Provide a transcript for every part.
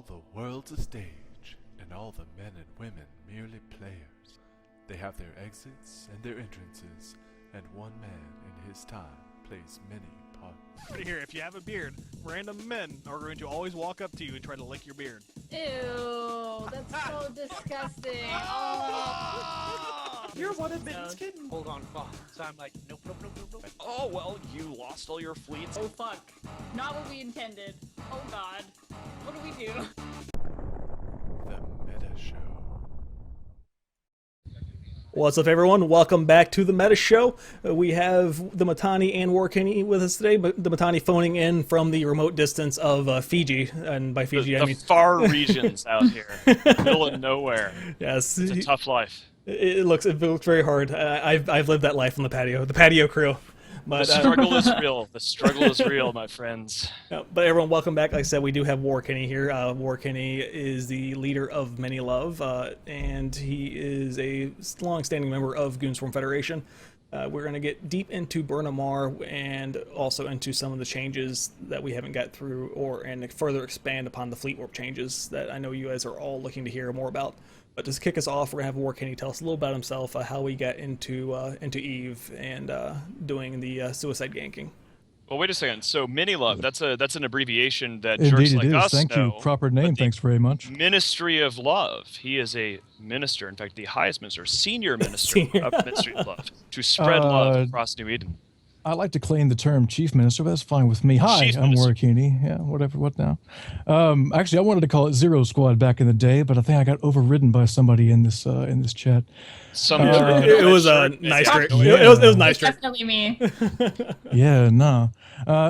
All the world's a stage, and all the men and women merely players. They have their exits and their entrances, and one man in his time plays many parts. Here, if you have a beard, random men are going to always walk up to you and try to lick your beard. Ew, that's so disgusting. Oh. You're one of Mitten's kittens. Hold on. Oh, so I'm like, nope. Oh, well, you lost all your fleets. Oh, fuck. Not what we intended. Oh, God. What do we do? The Meta Show. What's up, everyone? Welcome back to the Meta Show. We have the Mittani and Warr Akini with us today, but the Mittani phoning in from the remote distance of Fiji, and by Fiji I mean the far regions out here, middle of nowhere. Yes, It's a tough life. It looks very hard. I've lived that life on the patio crew. But, the struggle is real. The struggle is real, my friends. But everyone, welcome back. Like I said, we do have Warr Akini here. Warr Akini is the leader of Many Love, and he is a long-standing member of Goonswarm Federation. We're going to get deep into Burn Amarr and also into some of the changes that we haven't got through, and further expand upon the Fleet Warp changes that I know you guys are all looking to hear more about. But just to kick us off, we're going to have Warr Akini tell us a little about himself, how he got into Eve and doing the suicide ganking. Well, wait a second. So, Many Love, that's an abbreviation that Indeed jerks it like is. us Thank know. you. Proper name. Thanks very much. Ministry of Love. He is a minister, in fact, the highest minister, senior minister of Ministry of Love, to spread love across New Eden. I like to claim the term chief minister, but that's fine with me. Hi, Chief I'm minister. Warr Akini. Yeah, whatever. What now? Actually, I wanted to call it Zero Squad back in the day, but I think I got overridden by somebody in this chat. It was Nystrik. Yeah. It was Nystrik. Definitely me. Yeah, no.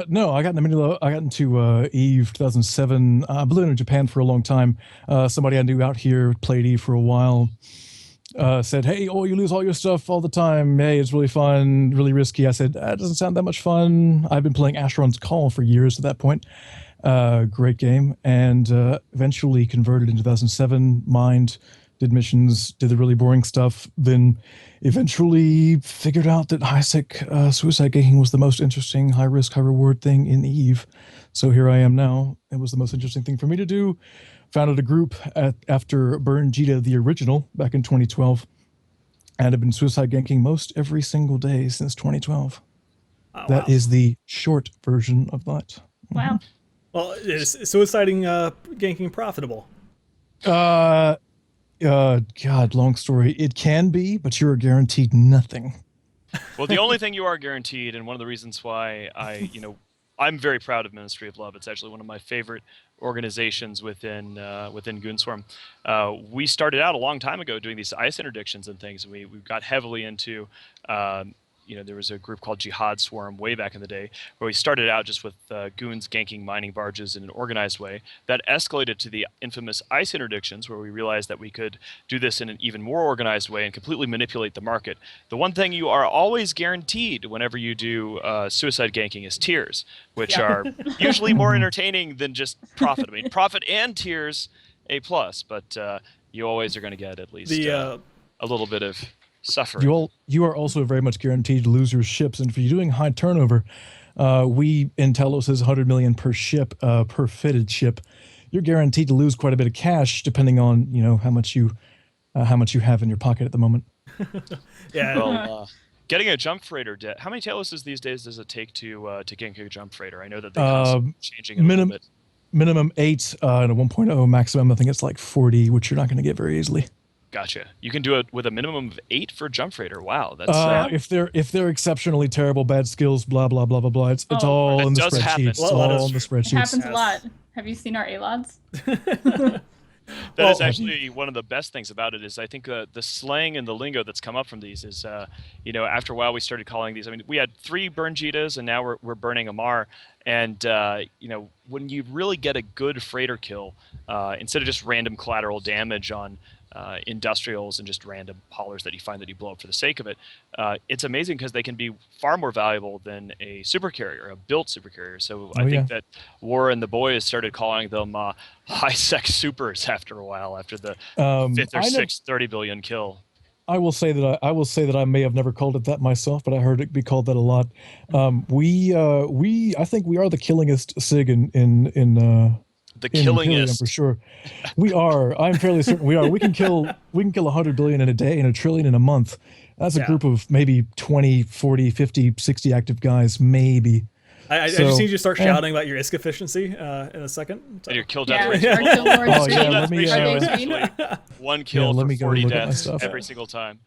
No, I got into Eve 2007. I've been in Japan for a long time. Somebody I knew out here played Eve for a while. Said, hey, you lose all your stuff all the time. Hey, it's really fun, really risky. I said, it doesn't sound that much fun. I've been playing Asheron's Call for years at that point. Great game. And eventually converted in 2007, mined, did missions, did the really boring stuff. Then eventually figured out that high-sec suicide ganking was the most interesting, high-risk, high-reward thing in Eve. So here I am now. It was the most interesting thing for me to do. Founded a group after Burn Jita, the original, back in 2012, and have been suicide ganking most every single day since 2012. Oh, That is the short version of that. Wow. Well, is suiciding ganking profitable? God, long story. It can be, but you're guaranteed nothing. Well, the only thing you are guaranteed, and one of the reasons why I'm very proud of Ministry of Love. It's actually one of my favorite organizations within Goonswarm. We started out a long time ago doing these ice interdictions and things. We got heavily into there was a group called Jihad Swarm way back in the day where we started out just with goons ganking mining barges in an organized way. That escalated to the infamous ice interdictions where we realized that we could do this in an even more organized way and completely manipulate the market. The one thing you are always guaranteed whenever you do suicide ganking is tears, which are usually more entertaining than just profit. I mean, profit and tears, A+, but you always are going to get at least a little bit of suffering. You are also very much guaranteed to lose your ships, and if you're doing high turnover, we in Telos is 100 million per ship, per fitted ship. You're guaranteed to lose quite a bit of cash, depending on how much you have in your pocket at the moment. Yeah. Well, getting a jump freighter debt. How many Teloses these days does it take to gank a jump freighter? I know that they constantly changing it a little bit. Minimum 8 and a 1.0 maximum. I think it's like 40, which you're not going to get very easily. Gotcha. You can do it with a minimum of 8 for jump freighter. Wow, that's if they're exceptionally terrible, bad skills, blah blah blah blah blah. It's all in the does happen. spreadsheets. It's all in the spreadsheets. It happens a lot. Have you seen our A-Lods? That is actually one of the best things about it is I think the slang and the lingo that's come up from these is, after a while we started calling these, we had 3 burn Jitas and now we're burning Amarr. And, when you really get a good freighter kill, instead of just random collateral damage on industrials and just random haulers that you find that you blow up for the sake of it, it's amazing because they can be far more valuable than a supercarrier, a built supercarrier. So I think that Warr and the boys started calling them high-sec supers after a while, after the 5th or 6th 30 billion kill. I will say that I may have never called it that myself, but I heard it be called that a lot. I think we are the killingest SIG in The in Helium killingest. for sure. We are. I'm fairly certain we are. We can kill 100 billion in a day and a trillion in a month. That's a Yeah. group of maybe 20, 40, 50, 60 active guys, maybe. I So, just need you to start eh. shouting about your ISK efficiency in a second. So. And your kill Yeah, death our ratio. kill wars Oh, are yeah, green. let me, Are they uh, green? One kill let for me go 40 look at my deaths stuff. every single time.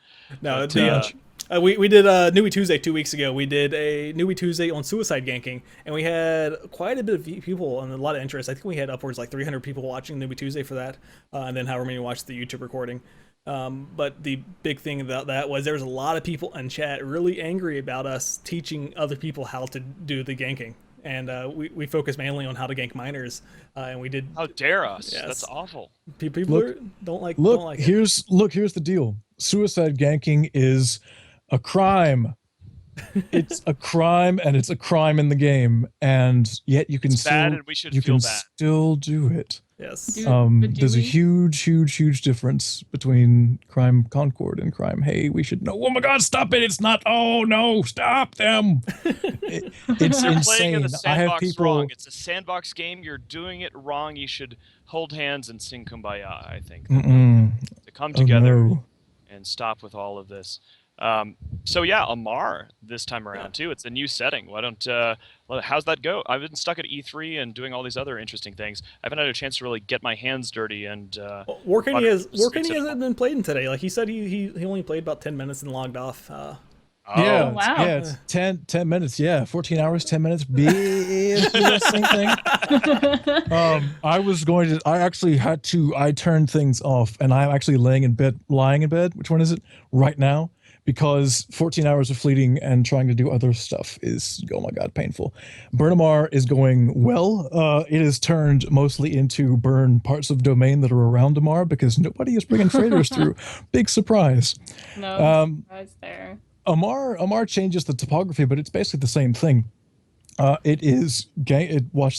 No, But, we did a Newbie Tuesday 2 weeks ago. We did a Newbie Tuesday on suicide ganking, and we had quite a bit of people and a lot of interest. I think we had upwards like 300 people watching Newbie Tuesday for that, and then however many watched the YouTube recording. But the big thing about that was there was a lot of people in chat really angry about us teaching other people how to do the ganking. And we focused mainly on how to gank miners, and we did. How dare us? Yes. That's awful. People Look- don't like it. Here's the deal. Suicide ganking is a crime. It's a crime, and it's a crime in the game, and yet you can It's still bad, and we should you feel can bad. still do it. Yes. But do There's a we? huge difference between crime concord and crime. Hey, we should know. Oh my God, stop it! It's not. Oh no, stop them! It's You're playing insane. in the I have sandbox people. wrong. It's a sandbox game. You're doing it wrong. You should hold hands and sing Kumbaya, I think. To come Oh, together no. and stop with all of this. So yeah, Amarr this time around too. It's a new setting. Why don't how's that go? I've been stuck at E3 and doing all these other interesting things. I haven't had a chance to really get my hands dirty and Warr Akini It's hasn't been played in today. Like he said, he only played about 10 minutes and logged off. Yeah, Oh, wow. yeah, it's 10 minutes. Yeah, 14 hours, 10 minutes. Same thing. I turned things off, and I'm actually lying in bed. Which one is it? Right now, because 14 hours of fleeting and trying to do other stuff is, oh my God, painful. Amarr is going well. It is turned mostly into burn parts of domain that are around Amarr because nobody is bringing freighters through. Big surprise. No surprise there. Amarr changes the topography, but it's basically the same thing. Watch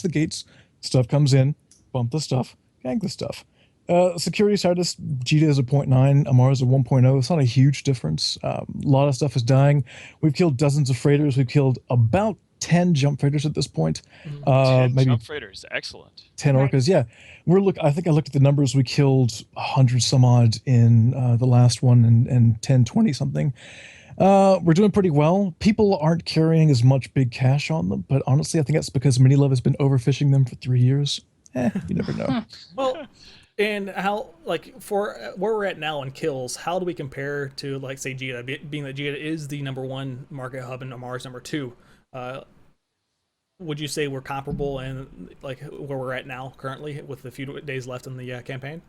the gates, stuff comes in, bump the stuff, gang the stuff. Security status, Jita is a 0.9, Amarr is a 1.0. It's not a huge difference. A lot of stuff is dying. We've killed dozens of freighters. We've killed about 10 jump freighters at this point. 10 maybe jump freighters. Excellent. 10 orcas. Yeah, I think I looked at the numbers. We killed 100 some odd in the last one, and 10, 20 something. We're doing pretty well. People aren't carrying as much big cash on them, but honestly, I think that's because Minilove has been overfishing them for 3 years. You never know. Well, and how, like, for where we're at now in kills, how do we compare to, like, say, Jita, being that Jita is the #1 market hub and Amarr is #2? Would you say we're comparable in, like, where we're at now currently with the few days left in the campaign?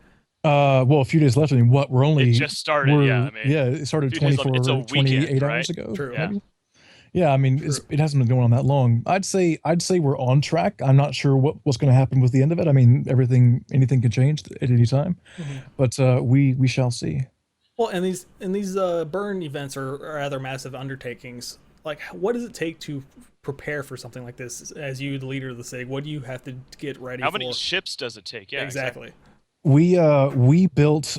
Well, a few days left. I mean, we're only. It just started, yeah, I mean, it started a few days left. 24, It's a weekend, 28 right? hours ago. True. Maybe. Yeah, I mean, it hasn't been going on that long. I'd say we're on track. I'm not sure what's going to happen with the end of it. I mean, anything can change at any time, but we shall see. Well, and these burn events are rather massive undertakings. Like, what does it take to prepare for something like this? As you, the leader of the SIG, what do you have to get ready for? How many ships does it take? Yeah, exactly. We built,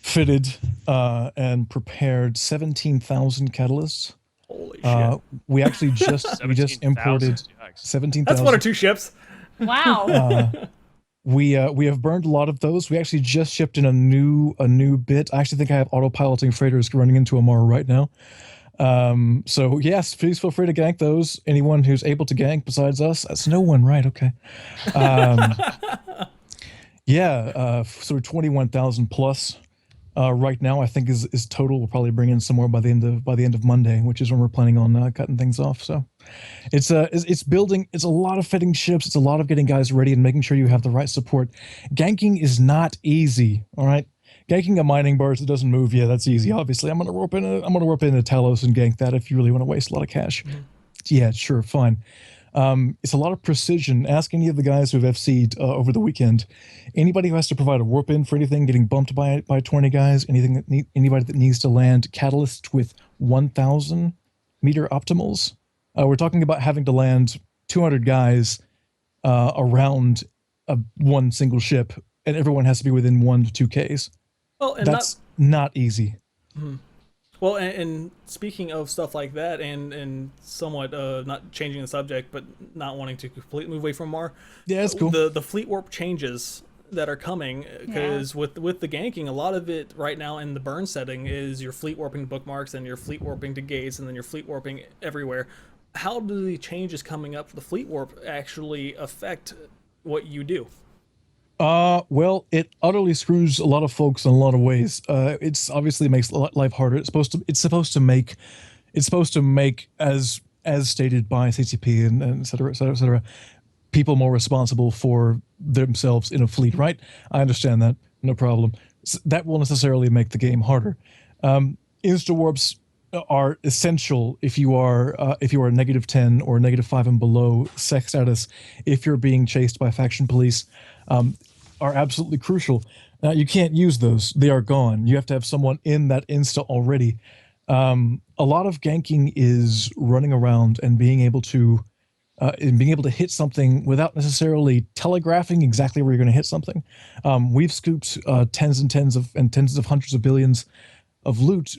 fitted, and prepared 17,000 catalysts. Holy shit! We actually just 17,000? imported Yikes. 17,000. That's 1 or 2 ships. Wow. We have burned a lot of those. We actually just shipped in a new bit. I actually think I have autopiloting freighters running into Amarr right now. So yes, please feel free to gank those. Anyone who's able to gank besides us. That's no one, right? Okay. So 21,000 plus. Right now, I think is total. We'll probably bring in some more by the end of Monday, which is when we're planning on cutting things off. So, it's building. It's a lot of fitting ships. It's a lot of getting guys ready and making sure you have the right support. Ganking is not easy. All right, ganking a mining barge that doesn't move. Yeah, that's easy. Obviously, I'm gonna warp in a Talos and gank that if you really want to waste a lot of cash. Yeah, sure, fine. It's a lot of precision. Ask any of the guys who have FC'd over the weekend. Anybody who has to provide a warp in for anything, getting bumped by 20 guys, anybody that needs to land catalysts with 1,000 meter optimals. We're talking about having to land 200 guys around one single ship, and everyone has to be within 1 to 2 Ks. Well, and That's not easy. Well, and speaking of stuff like that, and somewhat not changing the subject, but not wanting to completely move away from Mar, Yeah, it's cool. The fleet warp changes that are coming, because with the ganking, a lot of it right now in the burn setting is you're fleet warping bookmarks, and you're fleet warping to gates, and then you're fleet warping everywhere. How do the changes coming up for the fleet warp actually affect what you do? Well, it utterly screws a lot of folks in a lot of ways. It's obviously makes life harder. It's supposed to make as stated by CCP and et cetera, et cetera, et cetera, people more responsible for themselves in a fleet, right? I understand that, no problem. That will necessarily make the game harder. Insta warps are essential if you are -10 or -5 and below sex status. If you're being chased by faction police, are absolutely crucial. You can't use those; they are gone. You have to have someone in that insta already. A lot of ganking is running around and being able to hit something without necessarily telegraphing exactly where you're going to hit something. We've scooped tens of hundreds of billions of loot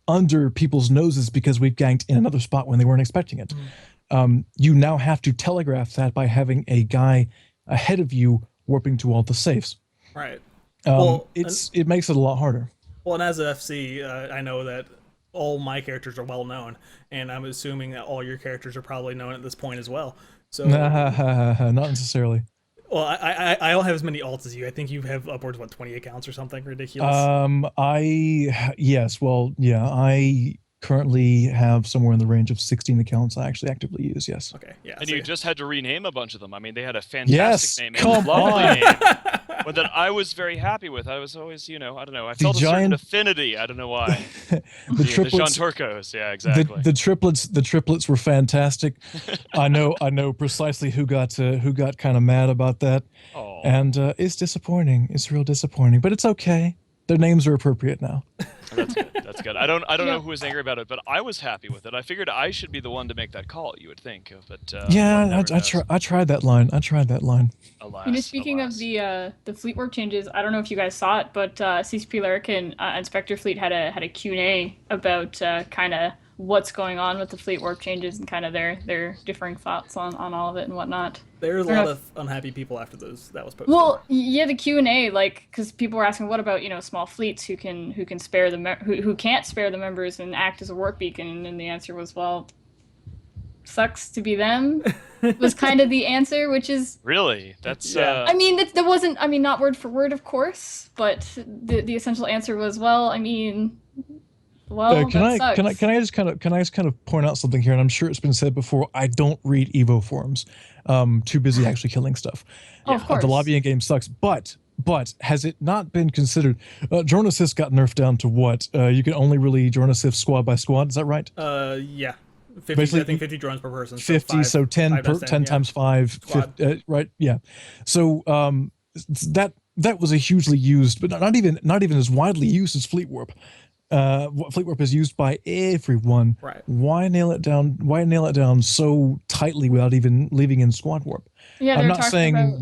under people's noses because we've ganked in another spot when they weren't expecting it. You now have to telegraph that by having a guy ahead of you warping to all the safes. Right. It makes it a lot harder. Well, and as an FC, I know that all my characters are well known, and I'm assuming that all your characters are probably known at this point as well. So, Not necessarily. well, I don't have as many alts as you. I think you have upwards of 20 accounts or something ridiculous. I currently have somewhere in the range of 16 accounts I actually actively use. Yes. Okay. Yeah. And so you just had to rename a bunch of them. I mean, they had a fantastic name, come a lovely on. name, but that I was very happy with. I was always, I don't know, I felt a certain affinity. I don't know why. The triplets, Jean Turcos, yeah, exactly. the triplets were fantastic. I know precisely who got kind of mad about that. Aw. And it's disappointing. It's real disappointing, but it's okay. Their names are appropriate now. That's good. That's good. I don't know who was angry about it, but I was happy with it. I figured I should be the one to make that call. You would think, but I tried that line. Alas, Speaking of the fleet warp changes, I don't know if you guys saw it, but CCP Lyric and Inspector Fleet had a Q&A about kind of what's going on with the fleet warp changes and kind of their differing thoughts on all of it and whatnot. There's a lot of unhappy people after that was posted. Well, yeah, the Q&A, because people were asking, what about small fleets who can spare who can't spare the members and act as a warp beacon, and the answer was, well, sucks to be them. Was kind of the answer, which is really that's. I mean, that wasn't. I mean, not word for word, of course, but the essential answer was, well, I mean. Well, can I just kind of point out something here, and I'm sure it's been said before. I don't read Evo forums. Too busy actually killing stuff. Oh, of course. The lobbying game sucks, but has it not been considered? Drone assist got nerfed down to what? You can only really drone assist squad by squad. Is that right? Yeah. 50, Basically, I think 50 drones per person. 50, so 10 times 5, 50, right? Yeah. So that was a hugely used, but not even as widely used as Fleet Warp. Fleet Warp is used by everyone. Right. Why nail it down? Why nail it down so tightly without even leaving in Squad Warp? Yeah, I'm not saying. About,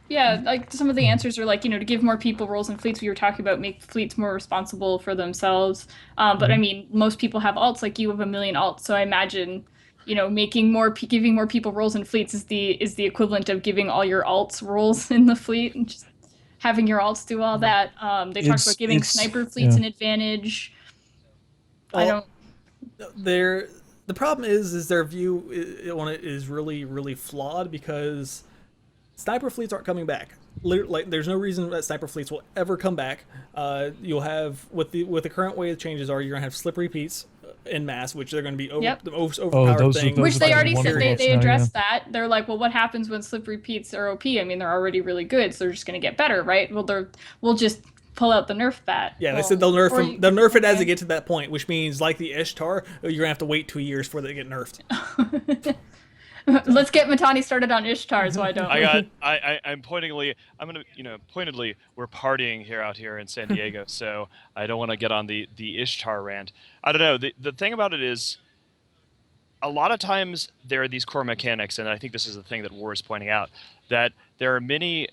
yeah, like some of the answers are like, to give more people roles in fleets. We were talking about make fleets more responsible for themselves. But I mean, most people have alts. Like you have a million alts, so I imagine, giving more people roles in fleets is the equivalent of giving all your alts roles in the fleet and just having your alts do all that. They talked about giving sniper fleets an advantage. Well, the problem is their view on it is really, really flawed, because sniper fleets aren't coming back. Like, there's no reason that sniper fleets will ever come back. You'll have with the current way the changes are, you're gonna have slip repeats en masse, which they're going to be the most overpowered thing. Which they already said they addressed that. They're like, well, what happens when slip repeats are OP? I mean, they're already really good, so they're just going to get better, right? Well, we'll just pull out the nerf that. Yeah, they said they'll nerf it as they get to that point, which means like the Ishtar, you're going to have to wait 2 years before they get nerfed. Let's get Mittani started on Ishtar, so I don't. I'm pointedly, we're partying out here in San Diego, so I don't want to get on the Ishtar rant. I don't know. The thing about it is, a lot of times there are these core mechanics, and I think this is the thing that Warr is pointing out, that there are many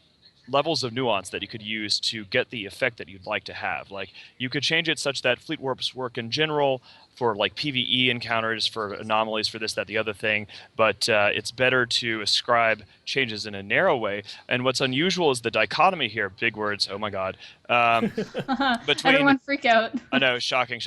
levels of nuance that you could use to get the effect that you'd like to have. Like, you could change it such that fleet warps work in general for like PvE encounters, for anomalies, for this, that, the other thing, but it's better to ascribe changes in a narrow way. And what's unusual is the dichotomy here, big words, oh my god, between... Everyone freak out. I know, shocking.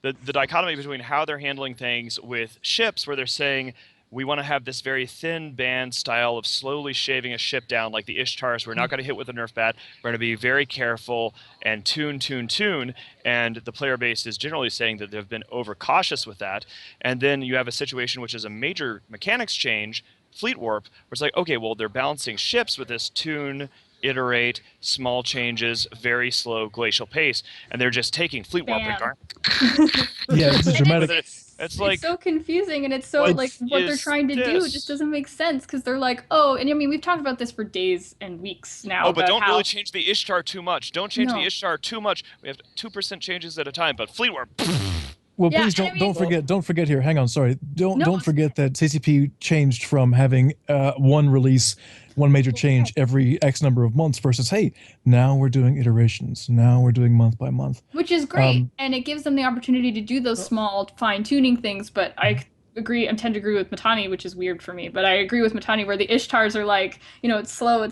The dichotomy between how they're handling things with ships, where they're saying, we want to have this very thin band style of slowly shaving a ship down, like the Ishtars. We're not going to hit with a nerf bat. We're going to be very careful and tune. And the player base is generally saying that they've been overcautious with that. And then you have a situation which is a major mechanics change, Fleet Warp, where it's like, okay, well, they're balancing ships with this tune, iterate, small changes, very slow glacial pace, and they're just taking Fleet Warp and going... Yeah, this is dramatic. It's like, it's so confusing, and it's so like what they're trying to do just doesn't make sense, because they're like, oh, and I mean, we've talked about this for days and weeks now. Oh, but don't really change the Ishtar too much. Don't change the Ishtar too much. We have 2% changes at a time, but Fleet Warp... Well, please don't forget here. Hang on, sorry. Don't forget that CCP changed from having one release, one major change every X number of months versus, hey, now we're doing iterations. Now we're doing month by month. Which is great, and it gives them the opportunity to do those small fine-tuning things, but I tend to agree with Mittani, which is weird for me, but I agree with Mittani where the Ishtars are like, it's slow,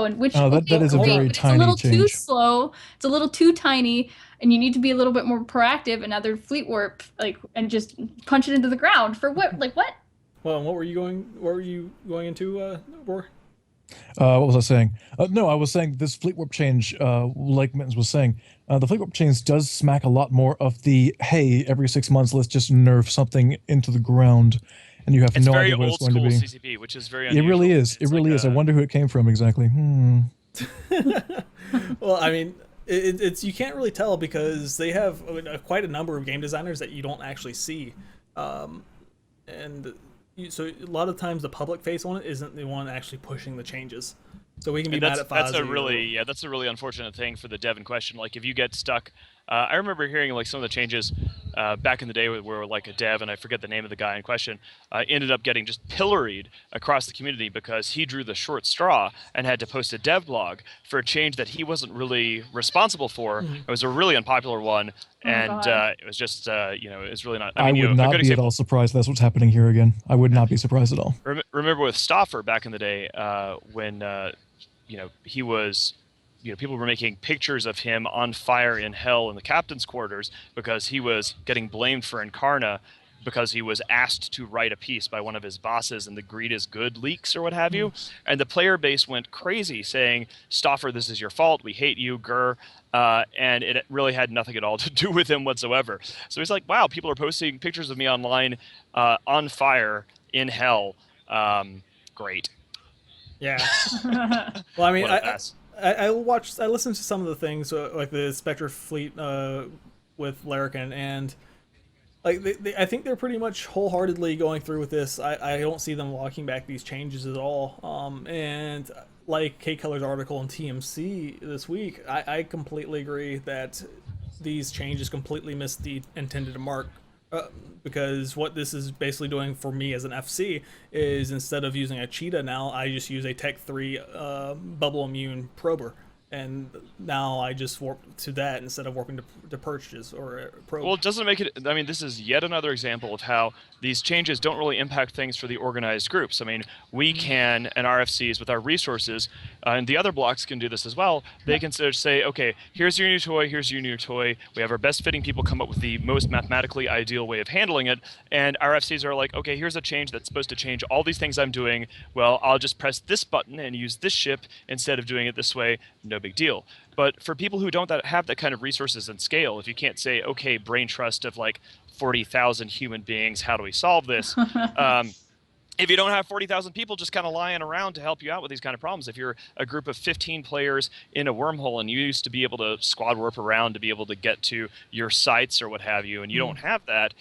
and which that is a very tiny it's a little change. Too slow, it's a little too tiny, and you need to be a little bit more proactive, and other Fleet Warp, and just punch it into the ground for what? What? Well, and what were you going into, Warr? What was I saying? No, I was saying this Fleet Warp change, like Mittens was saying, the Fleet Warp change does smack a lot more of the, hey, every 6 months, let's just nerf something into the ground, and you have no idea what it's going to be. It's very old school CCP, which is very unusual. It really is. It really is. I wonder who it came from exactly. Well, I mean, it's you can't really tell because they have quite a number of game designers that you don't actually see, so a lot of times the public face on it isn't the one actually pushing the changes. So we can be mad at Fozzie. That's a really unfortunate thing for the dev in question. Like, if you get stuck, I remember hearing like some of the changes back in the day where like a dev, and I forget the name of the guy in question, ended up getting just pilloried across the community because he drew the short straw and had to post a dev blog for a change that he wasn't really responsible for. It was a really unpopular one, and it was just it's really not. I would not be at all surprised that's what's happening here again. I would not be surprised at all. Remember with Stauffer back in the day when he was. People were making pictures of him on fire in hell in the captain's quarters because he was getting blamed for Incarna because he was asked to write a piece by one of his bosses in the Greed is Good leaks or what have you. And the player base went crazy saying, Stauffer, this is your fault. We hate you, grr. And it really had nothing at all to do with him whatsoever. So he's like, wow, people are posting pictures of me online on fire in hell. Great. Yeah. Well, I mean, I listened to some of the things like the Spectre Fleet with Larrikin, and like I think they're pretty much wholeheartedly going through with this. I don't see them walking back these changes at all. And like Kate Keller's article in TMC this week, I completely agree that these changes completely missed the intended mark. Because what this is basically doing for me as an FC is instead of using a cheetah now, I just use a Tech 3 bubble immune prober. And now I just warp to that instead of warping to purchases or probe. Well, it doesn't make it... I mean, this is yet another example of how these changes don't really impact things for the organized groups. I mean, we can, and RFCs with our resources, and the other blocks can do this as well. They can sort of say, okay, here's your new toy, here's your new toy. We have our best fitting people come up with the most mathematically ideal way of handling it. And RFCs are like, okay, here's a change that's supposed to change all these things I'm doing. Well, I'll just press this button and use this ship instead of doing it this way. No big deal. But for people who don't have that kind of resources and scale, if you can't say, okay, brain trust of like 40,000 human beings, how do we solve this? If you don't have 40,000 people just kind of lying around to help you out with these kind of problems, if you're a group of 15 players in a wormhole and you used to be able to squad warp around to be able to get to your sites or what have you, and you don't have that,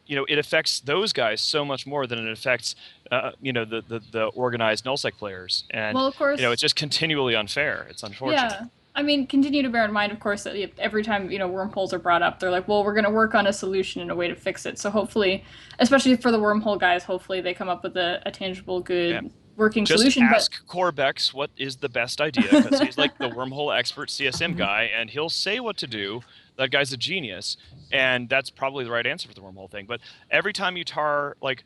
it affects those guys so much more than it affects the organized nullsec players. And well, of course, it's just continually unfair. It's unfortunate. Yeah. I mean, continue to bear in mind, of course, that every time, wormholes are brought up, they're like, well, we're going to work on a solution and a way to fix it. So hopefully, especially for the wormhole guys, hopefully they come up with a tangible, good working Just solution. ask Corbex what is the best idea, because he's like the wormhole expert CSM guy, and he'll say what to do. That guy's a genius, and that's probably the right answer for the wormhole thing. But every time you tar, like,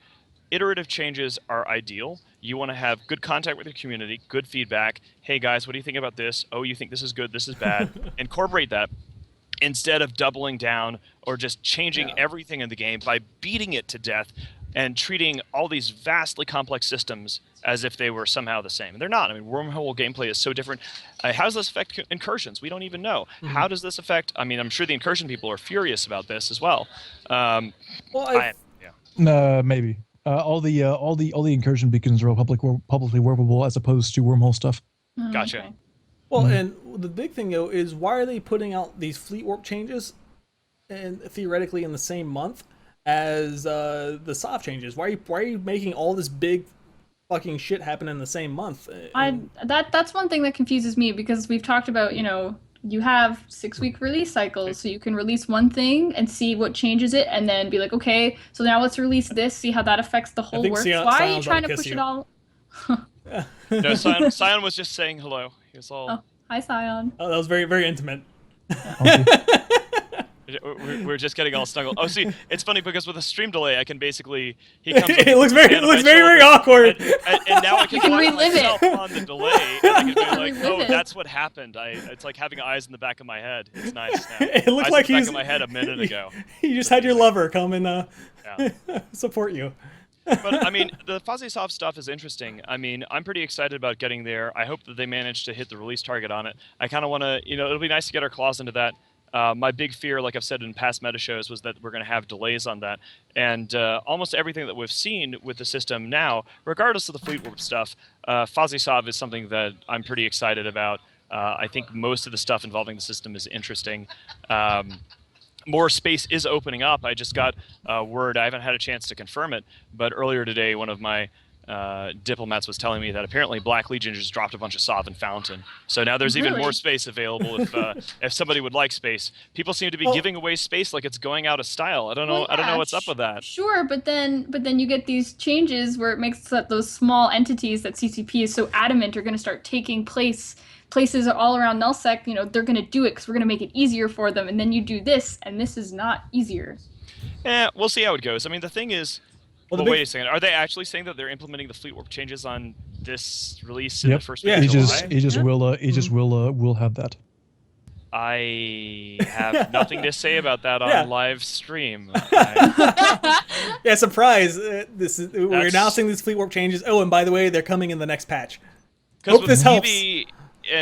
iterative changes are ideal. You want to have good contact with your community, good feedback. Hey guys, what do you think about this? Oh, you think this is good, this is bad. Incorporate that instead of doubling down or just changing everything in the game by beating it to death and treating all these vastly complex systems as if they were somehow the same. And they're not. I mean, wormhole gameplay is so different. How does this affect incursions? We don't even know. How does this affect... I mean, I'm sure the incursion people are furious about this as well. Maybe. All the incursion beacons are all publicly workable as opposed to wormhole stuff. Gotcha. Okay. Well, and the big thing though is why are they putting out these fleet warp changes, and theoretically in the same month as the soft changes? Why are you making all this big fucking shit happen in the same month? That's one thing that confuses me, because we've talked about, you have 6-week release cycles, so you can release one thing and see what changes it, and then be like, okay, so now let's release this, see how that affects the whole works. Why are you trying to push it all? No, Scion was just saying hello. He was all... Oh, hi, Scion. Oh, that was very, very intimate. We're just getting all snuggled. Oh, see, it's funny because with a stream delay, I can basically... He comes it looks very, very awkward. And now I can find relive myself it. on the delay, and I can be like, Relive oh, it. that's what happened. It's like having eyes in the back of my head. It's nice now. It looked eyes like in the he's... back of my head a minute ago. You just had your lover come and Yeah. support you. But I mean, the Fozzie Sov stuff is interesting. I mean, I'm pretty excited about getting there. I hope that they manage to hit the release target on it. I kind of want to, it'll be nice to get our claws into that. My big fear, like I've said in past meta shows, was that we're going to have delays on that. And almost everything that we've seen with the system now, regardless of the fleet warp stuff, Fozzie Sov is something that I'm pretty excited about. I think most of the stuff involving the system is interesting. More space is opening up. I just got word, I haven't had a chance to confirm it, but earlier today one of my diplomats was telling me that apparently Black Legion just dropped a bunch of Sov in Fountain. So now there's even more space available if somebody would like space. People seem to be giving away space like it's going out of style. I don't know. I don't know what's up with that. Sure, but then you get these changes where it makes that those small entities that CCP is so adamant are going to start taking places all around nullsec. They're going to do it because we're going to make it easier for them, and then you do this, and this is not easier. We'll see how it goes. I mean, the thing is, well, wait a second. Are they actually saying that they're implementing the fleet warp changes on this release in the first week of July? Aegis will have that. I have nothing to say about that on live stream. Yeah, surprise! We're announcing these fleet warp changes. Oh, and by the way, they're coming in the next patch. Hope this helps.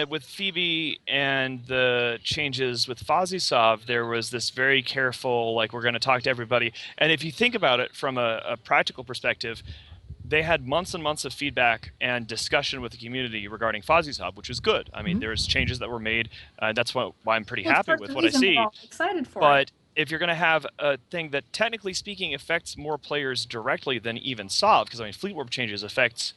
With Phoebe and the changes with Fozzie Sov, there was this very careful, like, we're going to talk to everybody. And if you think about it from a practical perspective, they had months and months of feedback and discussion with the community regarding Fozzie Sov, which was good. I mean, there's changes that were made. That's why I'm pretty happy with what I see. Excited for but it. if you're going to have a thing that, technically speaking, affects more players directly than even Sov, because, I mean, fleet warp changes affects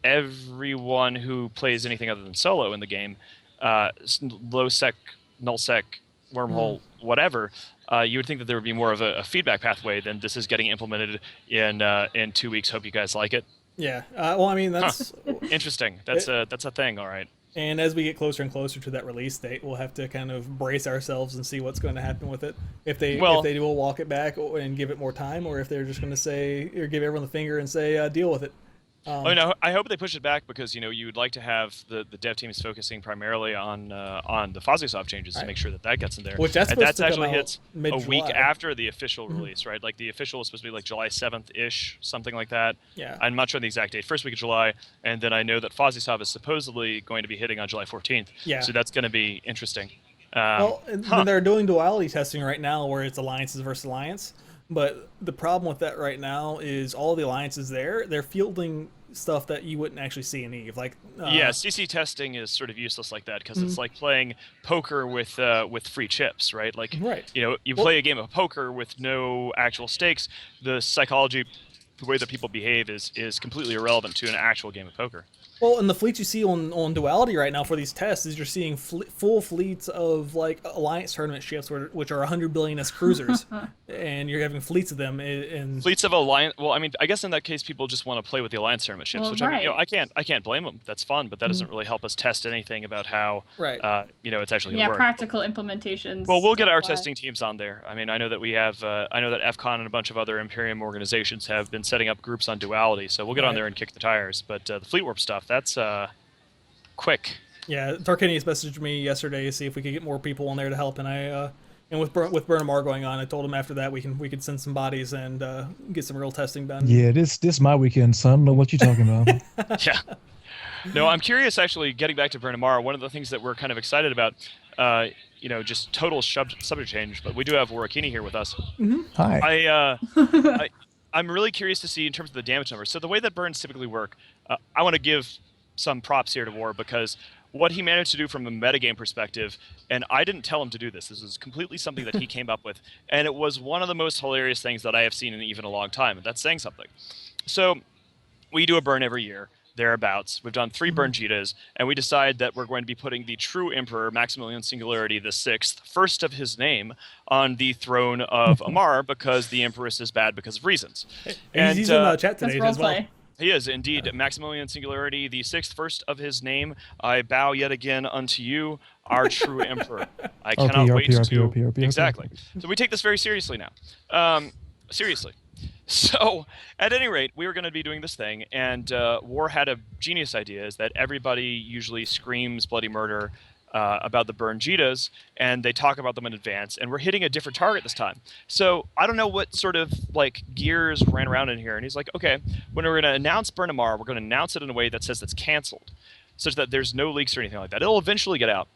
everyone who plays anything other than solo in the game, low sec, null sec, wormhole, whatever, you would think that there would be more of a feedback pathway than this is getting implemented in 2 weeks. Hope you guys like it. Yeah. Well, I mean, that's interesting. That's a thing. All right. And as we get closer and closer to that release date, we'll have to kind of brace ourselves and see what's going to happen with it. If they will walk it back and give it more time, or if they're just going to say, or give everyone the finger and say, deal with it. I hope they push it back because you would like to have the dev teams focusing primarily on the Fozzie Sov changes to make sure that gets in there. Which that's actually hits a week after the official release, right? Like the official is supposed to be like July 7th-ish, something like that. Yeah. I'm not sure the exact date. First week of July, and then I know that Fozzie Sov is supposedly going to be hitting on July 14th. Yeah. So that's going to be interesting. And they're doing duality testing right now, where it's alliances versus alliance. But the problem with that right now is all the alliances they're fielding stuff that you wouldn't actually see in Eve. Like CC testing is sort of useless like that because it's like playing poker with free chips, right? Like you play a game of poker with no actual stakes. The psychology, the way that people behave is completely irrelevant to an actual game of poker. Well, and the fleets you see on Duality right now for these tests is you're seeing full fleets of like Alliance tournament ships, which are 100 billion cruisers, and you're having fleets of them. And Fleets of Alliance. Well, I mean, I guess in that case, people just want to play with the Alliance tournament ships, Well, which right. I can't blame them. That's fun, but that doesn't really help us test anything about how Right. it's actually going Yeah, to work. practical implementations. Well, we'll get our apply. testing teams on there. I mean, I know that we have. I know that FCON and a bunch of other Imperium organizations have been setting up groups on Duality, so we'll get on there and kick the tires. But the Fleet Warp stuff, that's quick. Yeah, Tarkinius messaged me yesterday to see if we could get more people on there to help, and and with Amarr going on, I told him after that we could send some bodies and get some real testing done. Yeah, this my weekend, son. I don't know what you're talking about. Yeah. No, I'm curious. Actually, getting back to Amarr, one of the things that we're kind of excited about, just total subject change, but we do have Warr Akini here with us. Hi. I'm really curious to see in terms of the damage numbers. So the way that burns typically work, I want to give some props here to Warr because what he managed to do from a metagame perspective, and I didn't tell him to do this. This is completely something that he came up with, and it was one of the most hilarious things that I have seen in even a long time, and that's saying something. So we do a burn every year, thereabouts. We've done 3 burn Jitas, and we decide that we're going to be putting the true Emperor, Maximilian Singularity the Sixth, first of his name, on the throne of Amarr because the Empress is bad because of reasons. And he's in the chat That's today as well. roleplay. He is indeed Maximilian Singularity, the Sixth, first of his name. I bow yet again unto you, our true emperor. I cannot wait to exactly. So we take this very seriously now. Seriously. So at any rate, we were going to be doing this thing, and Warr had a genius idea: is that everybody usually screams bloody murder about the burn Jitas, and they talk about them in advance, and we're hitting a different target this time. So I don't know what sort of like gears ran around in here, and he's like, okay, when we're going to announce Burn Amarr, we're going to announce it in a way that says it's canceled, such that there's no leaks or anything like that. It'll eventually get out.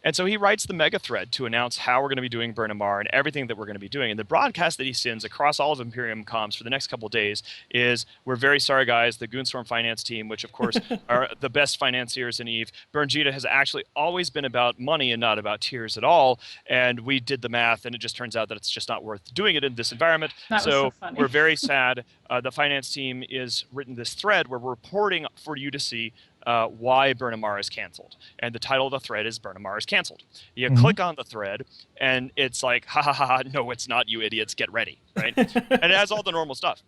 And so he writes the mega thread to announce how we're going to be doing Burn Amarr and everything that we're going to be doing. And the broadcast that he sends across all of Imperium comms for the next couple of days is, we're very sorry, guys, the Goonswarm finance team, which of course are the best financiers in EVE. Burn Jita has actually always been about money and not about tiers at all. And we did the math, and it just turns out that it's just not worth doing it in this environment. That was so funny. We're very sad. The finance team is written this thread where we're reporting for you to see why Burn Amarr is canceled. And the title of the thread is Burn Amarr is canceled. You click on the thread, and it's like, ha ha ha, no, it's not, you idiots, get ready, right? And it has all the normal stuff.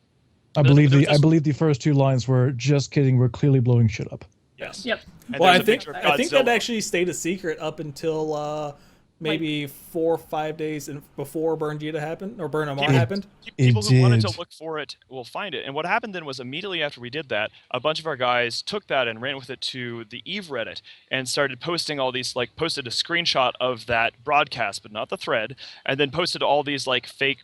I believe the first 2 lines were, just kidding, we're clearly blowing shit up. Yes. Yep. And Well, there's I a think picture of that Godzilla. actually stayed a secret up until maybe 4 or 5 days before Burn Jita happened, or Burn Amarr happened. People who wanted did. to look for it will find it. And what happened then was, immediately after we did that, a bunch of our guys took that and ran with it to the EVE Reddit and started posting all these, like, posted a screenshot of that broadcast, but not the thread, and then posted all these, like, fake,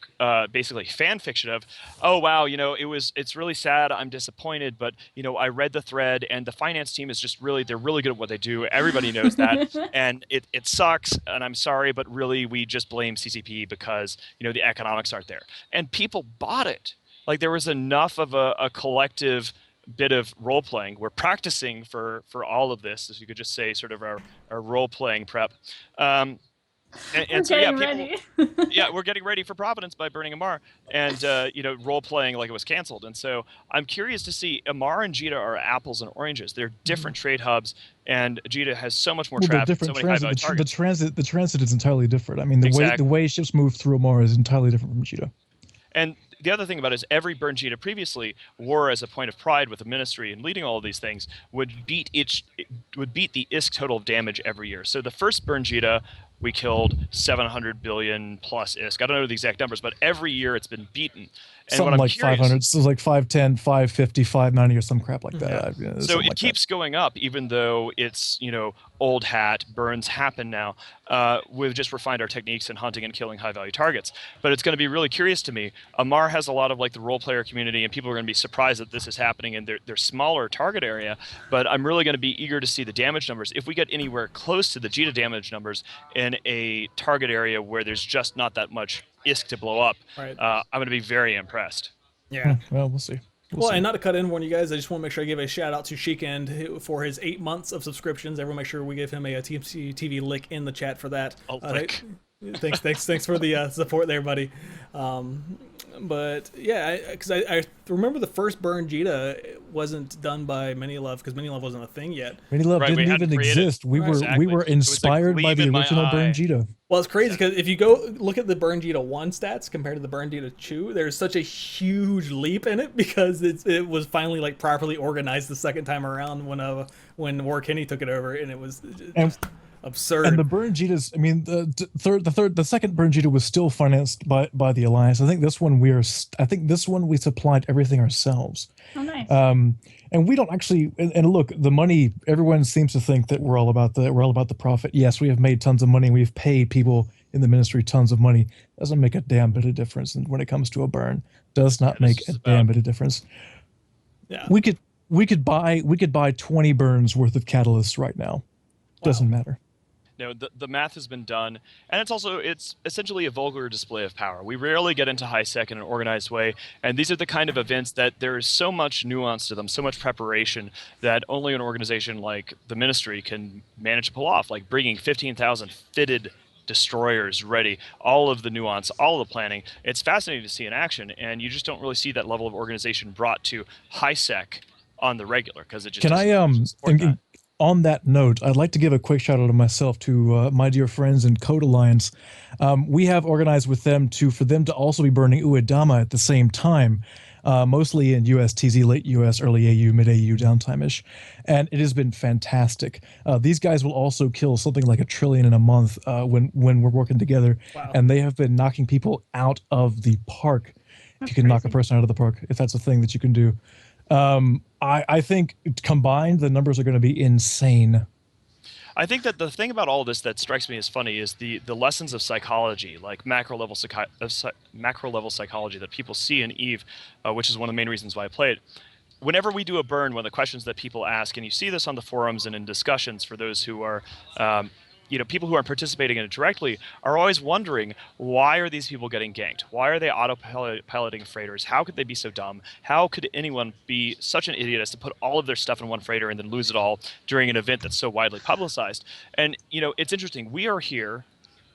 basically fan fiction of, oh, wow, it's really sad, I'm disappointed, but, I read the thread, and the finance team is just they're really good at what they do. Everybody knows that, and it sucks, and I'm sorry, but really, we just blame CCP because the economics aren't there, and people bought it. Like, there was enough of a collective bit of role playing. We're practicing for all of this, as you could just say, sort of our role playing prep. And so yeah, ready. yeah, we're getting ready for Providence by burning Amarr, and role playing like it was canceled. And so I'm curious to see, Amarr and Jita are apples and oranges. They're different trade hubs, and Jita has so much more traffic, so many high-value targets. The transit is entirely different. I mean, Exactly. the way ships move through Amarr is entirely different from Jita. And the other thing about it is, every burn Jita previously, Warr, as a point of pride with the ministry and leading all of these things, would beat the ISK total of damage every year. So the first burn Jita, we killed 700 billion plus ISK. I don't know the exact numbers, but every year it's been beaten. And Something like 500. So it's like 510, 550, 590, or some crap like that. Yeah. So it keeps going up, even though it's, old hat, burns happen now. We've just refined our techniques in hunting and killing high-value targets. But it's going to be really curious to me. Amarr has a lot of, like, the role-player community, and people are going to be surprised that this is happening in their smaller target area. But I'm really going to be eager to see the damage numbers. If we get anywhere close to the Jita damage numbers in a target area where there's just not that much ISK to blow up, Right. I'm going to be very impressed. Yeah. Well, we'll see. Well, and not to cut in one of you guys, I just want to make sure I give a shout out to Sheikend for his 8 months of subscriptions. Everyone make sure we give him a TMC TV lick in the chat for that. A lick. Thanks for the support there, buddy. But yeah, because I remember the first burn Jita wasn't done by Many Love because Many Love wasn't a thing yet. Many Love Right, we didn't hadn't even created- exist. We Exactly. were It was a inspired by gleam the in my original eye. Burn Jita. Well, it's crazy because if you go look at the Burn Jita 1 stats compared to the Burn Jita 2, there's such a huge leap in it because it was finally like properly organized the second time around when Warr Akini took it over, and it was just absurd. And the Burn Jitas, I mean, the second Burn Jita was still financed by the Alliance. I think this one we supplied everything ourselves. Oh, nice. And we don't actually. And look, the money. Everyone seems to think that we're all about the profit. Yes, we have made tons of money. We've paid people in the ministry tons of money. Doesn't make a damn bit of difference. And when it comes to a burn, does not make a damn bit of difference. Yeah. We could buy 20 burns worth of catalysts right now. Doesn't matter. No, the math has been done, and it's essentially a vulgar display of power. We rarely get into high sec in an organized way, and these are the kind of events that there is so much nuance to them, so much preparation that only an organization like the Ministry can manage to pull off, like bringing 15,000 fitted destroyers ready, all of the nuance, all of the planning. It's fascinating to see in action, and you just don't really see that level of organization brought to high sec on the regular because it just doesn't support that. On that note, I'd like to give a quick shout out to myself to my dear friends in Code Alliance. We have organized with them for them to also be burning Uedama at the same time, mostly in USTZ, late US, early AU, mid AU, downtime-ish. And it has been fantastic. These guys will also kill something like 1 trillion in a month when we're working together. Wow. And they have been knocking people out of the park. If you can knock a person out of the park, if that's a thing that you can do. I think combined, the numbers are going to be insane. I think that the thing about all this that strikes me as funny is the lessons of psychology, like macro level psychology that people see in EVE, which is one of the main reasons why I play it. Whenever we do a burn, one of the questions that people ask, and you see this on the forums and in discussions for those who are people who aren't participating in it directly are always wondering, why are these people getting ganked? Why are they autopiloting freighters? How could they be so dumb? How could anyone be such an idiot as to put all of their stuff in one freighter and then lose it all during an event that's so widely publicized? And, it's interesting. We are here.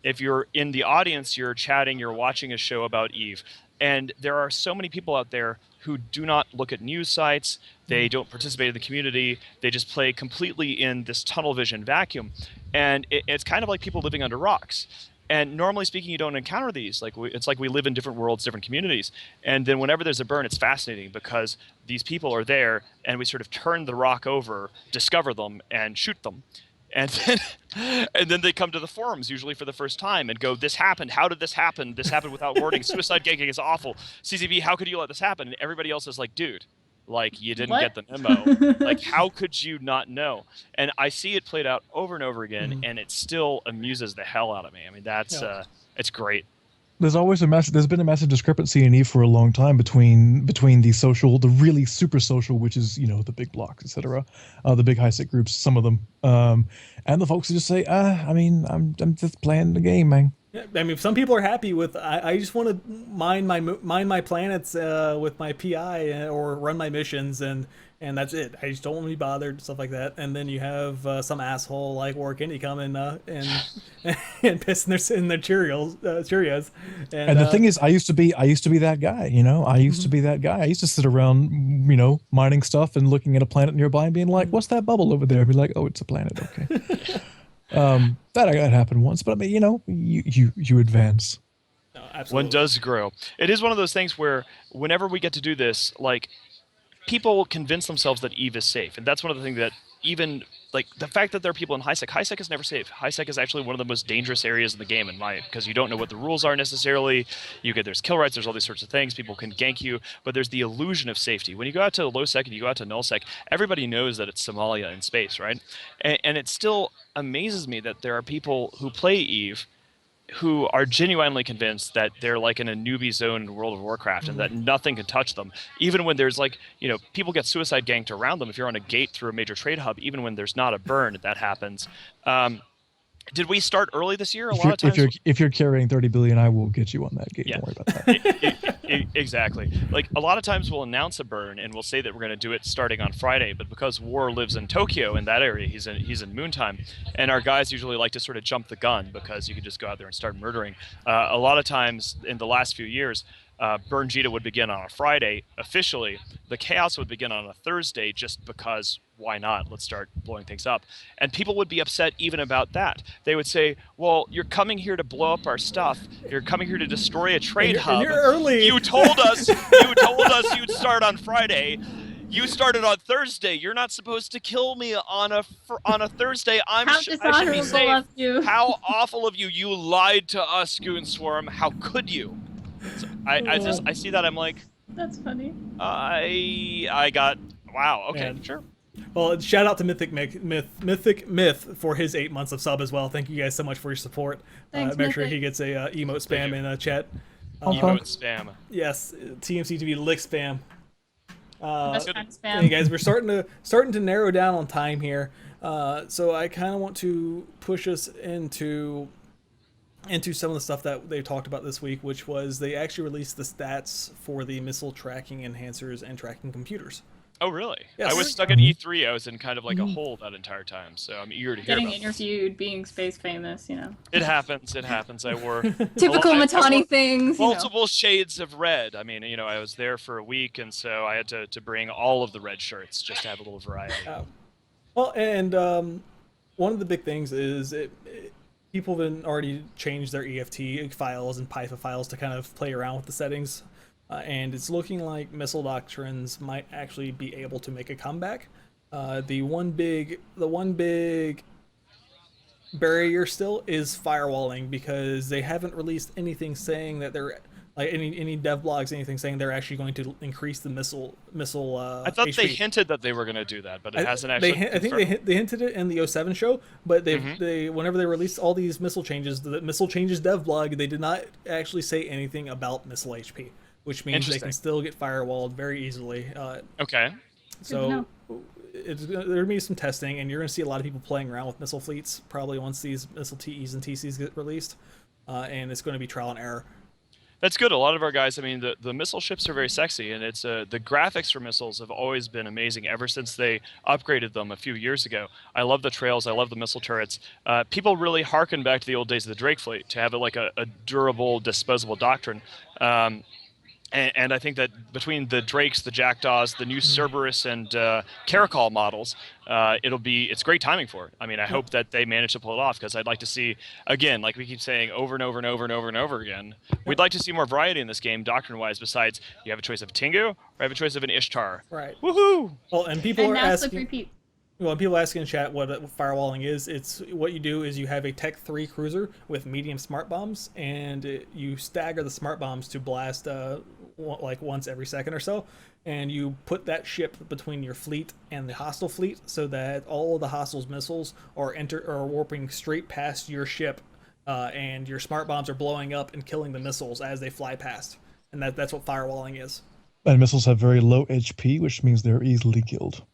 If you're in the audience, you're chatting, you're watching a show about EVE. And there are so many people out there who do not look at news sites. They don't participate in the community. They just play completely in this tunnel vision vacuum. And it's kind of like people living under rocks. And normally speaking, you don't encounter these. It's like we live in different worlds, different communities. And then whenever there's a burn, it's fascinating because these people are there and we sort of turn the rock over, discover them, and shoot them. And then they come to the forums, usually for the first time, and go, this happened. How did this happen? This happened without warning. Suicide ganking is awful. CCB, how could you let this happen? And everybody else is like, dude, you didn't get the memo. How could you not know? And I see it played out over and over again, and it still amuses the hell out of me. I mean, it's great. There's been a massive discrepancy in EVE for a long time between the social, the really super social, which is the big blocks, etc., the big high sec groups, some of them, and the folks who just say, I'm just playing the game, man. Yeah, I mean, some people are happy with. I just want to mine my planets with my PI or run my missions, and that's it. I just don't want to be bothered, stuff like that. And then you have some asshole like Warr Akini come and piss in their Cheerios. And the thing is, I used to be that guy. I used to be that guy. I used to sit around, mining stuff and looking at a planet nearby and being like, "What's that bubble over there?" I'd be like, "Oh, it's a planet." Okay. That happened once, but I mean, you advance. No, absolutely. One does grow. It is one of those things where whenever we get to do this, people will convince themselves that EVE is safe, and that's one of the things that even the fact that there are people in high sec is never safe. High sec is actually one of the most dangerous areas in the game, because you don't know what the rules are necessarily. There's kill rights, there's all these sorts of things. People can gank you, but there's the illusion of safety. When you go out to low sec and you go out to null sec, everybody knows that it's Somalia in space, right? And it still amazes me that there are people who play EVE who are genuinely convinced that they're in a newbie zone in World of Warcraft and that nothing can touch them. Even when there's people get suicide ganked around them. If you're on a gate through a major trade hub, even when there's not a burn, that happens. Did we start early this year? If you're carrying 30 billion, I will get you on that gate. Yeah. Don't worry about that. Exactly. A lot of times we'll announce a burn and we'll say that we're going to do it starting on Friday, but because Warr lives in Tokyo, in that area, he's in Moontime, and our guys usually like to sort of jump the gun because you can just go out there and start murdering. A lot of times in the last few years, Burn Jita would begin on a Friday officially. The Chaos would begin on a Thursday just because why not? Let's start blowing things up. And people would be upset even about that. They would say, well, you're coming here to blow up our stuff. You're coming here to destroy a trade hub. You're early. You told us you'd start on Friday. You started on Thursday. You're not supposed to kill me on a Thursday. How I should be dishonorable safe. of you. How awful of you. You lied to us, Goonswarm. How could you? So I see that. I'm like, That's funny. I got, wow, okay, Man. sure. Well, shout out to Mythic Myth for his 8 months of sub as well. Thank you guys so much for your support. Thanks, Make sure Mythic. he gets a emote spam in chat. Emote spam. Yes, TMC TV lick spam. Best kind of spam. Hey guys, we're starting to narrow down on time here. So I kind of want to push us into some of the stuff that they talked about this week, which was they actually released the stats for the missile tracking enhancers and tracking computers. Oh, really? Yes. I was stuck at E3. I was in kind of like a hole that entire time, so I'm eager to hear Getting about it. interviewed, being space famous, you know. It happens. It happens. I wore Typical I wore Mittani things. You know. multiple shades of red. I mean, I was there for a week, and so I had to bring all of the red shirts just to have a little variety. Well, and one of the big things is people have already changed their EFT files and PIFA files to kind of play around with the settings. And it's looking like missile doctrines might actually be able to make a comeback. The one big barrier still is firewalling, because they haven't released anything saying that they're like any dev blogs, anything saying they're actually going to increase the missile. I thought HP. they hinted that they were going to do that, but it hasn't actually. I think they hinted it in the 07 show, but they whenever they released all these missile changes, the missile changes dev blog, they did not actually say anything about missile HP, which means they can still get firewalled very easily. Okay. So there'll be some testing, and you're going to see a lot of people playing around with missile fleets probably once these missile TEs and TCs get released, and it's going to be trial and error. That's good. A lot of our guys, I mean, the missile ships are very sexy, and it's the graphics for missiles have always been amazing ever since they upgraded them a few years ago. I love the trails. I love the missile turrets. People really harken back to the old days of the Drake fleet to have it like a durable, disposable doctrine. And I think that between the Drakes, the Jackdaws, the new Cerberus and Caracol models, it's great timing for it. I mean, I hope that they manage to pull it off, because I'd like to see, again, like we keep saying over and over and over and over and over again, we'd like to see more variety in this game, doctrine-wise, besides you have a choice of Tengu or you have a choice of an Ishtar. Right. Woohoo! Well, and people are asking. Repeat. Well, people asking in chat what firewalling is. It's what you do is you have a Tech 3 cruiser with medium smart bombs, and you stagger the smart bombs to blast like once every second or so, and you put that ship between your fleet and the hostile fleet, so that all of the hostiles' missiles are warping straight past your ship, and your smart bombs are blowing up and killing the missiles as they fly past. And that's what firewalling is. And missiles have very low HP, which means they're easily killed.